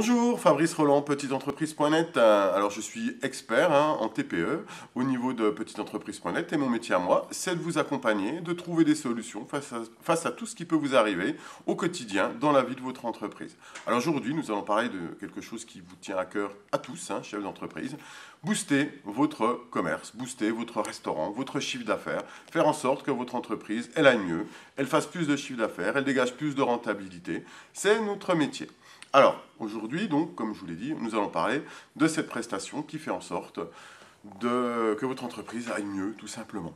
Bonjour, Fabrice Roland, petiteentreprise.net. Alors je suis expert en TPE au niveau de petiteentreprise.net et mon métier à moi, c'est de vous accompagner, de trouver des solutions face à tout ce qui peut vous arriver au quotidien dans la vie de votre entreprise. Alors aujourd'hui, nous allons parler de quelque chose qui vous tient à cœur à tous, chefs d'entreprise. Booster votre commerce, booster votre restaurant, votre chiffre d'affaires, faire en sorte que votre entreprise, elle aille mieux, elle fasse plus de chiffre d'affaires, elle dégage plus de rentabilité. C'est notre métier. Alors, aujourd'hui, donc, comme je vous l'ai dit, nous allons parler de cette prestation qui fait en sorte que votre entreprise aille mieux, tout simplement.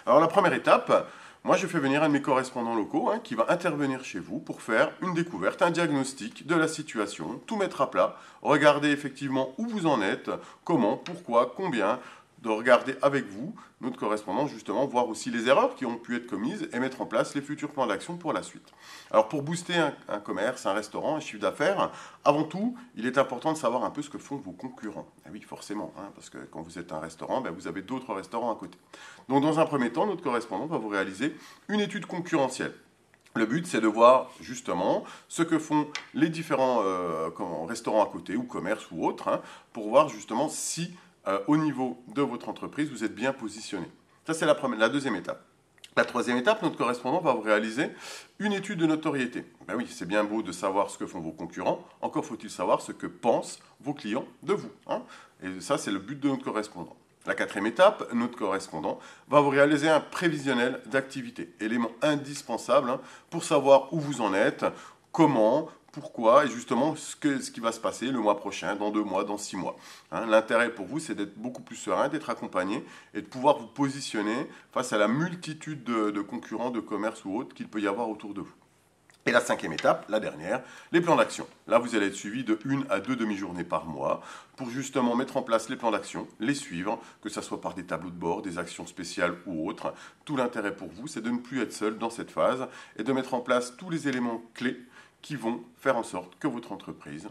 Alors, la première étape, moi, je fais venir un de mes correspondants locaux qui va intervenir chez vous pour faire une découverte, un diagnostic de la situation, tout mettre à plat, regarder effectivement où vous en êtes, comment, pourquoi, combien, de regarder avec vous, notre correspondant, justement, voir aussi les erreurs qui ont pu être commises et mettre en place les futurs plans d'action pour la suite. Alors, pour booster un commerce, un restaurant, un chiffre d'affaires, avant tout, il est important de savoir un peu ce que font vos concurrents. Et oui, forcément, parce que quand vous êtes un restaurant, vous avez d'autres restaurants à côté. Donc, dans un premier temps, notre correspondant va vous réaliser une étude concurrentielle. Le but, c'est de voir justement ce que font les différents restaurants à côté, ou commerces ou autres, pour voir justement si au niveau de votre entreprise, vous êtes bien positionné. Ça, c'est la deuxième étape. La troisième étape, notre correspondant va vous réaliser une étude de notoriété. Ben oui, c'est bien beau de savoir ce que font vos concurrents, encore faut-il savoir ce que pensent vos clients de vous. Et ça, c'est le but de notre correspondant. La quatrième étape, notre correspondant va vous réaliser un prévisionnel d'activité, élément indispensable pour savoir où vous en êtes, comment, pourquoi et justement ce qui va se passer le mois prochain, dans 2 mois, dans 6 mois. L'intérêt pour vous, c'est d'être beaucoup plus serein, d'être accompagné et de pouvoir vous positionner face à la multitude de concurrents, de commerces ou autres qu'il peut y avoir autour de vous. Et la cinquième étape, la dernière, les plans d'action. Là, vous allez être suivi de 1 à 2 demi-journées par mois pour justement mettre en place les plans d'action, les suivre, que ce soit par des tableaux de bord, des actions spéciales ou autres. Tout l'intérêt pour vous, c'est de ne plus être seul dans cette phase et de mettre en place tous les éléments clés qui vont faire en sorte que votre entreprise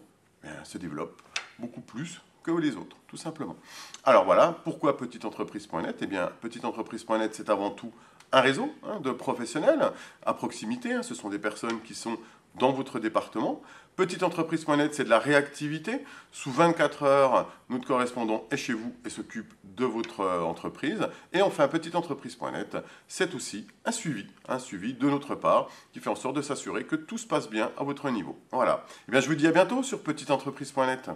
se développe beaucoup plus que les autres, tout simplement. Alors voilà, pourquoi petiteentreprise.net? Eh bien, petiteentreprise.net, c'est avant tout un réseau de professionnels à proximité. Ce sont des personnes qui sont dans votre département. Petiteentreprise.net, c'est de la réactivité. Sous 24 heures, notre correspondant est chez vous et s'occupe de votre entreprise. Et enfin, petiteentreprise.net, c'est aussi un suivi de notre part qui fait en sorte de s'assurer que tout se passe bien à votre niveau. Voilà. Eh bien, je vous dis à bientôt sur petiteentreprise.net.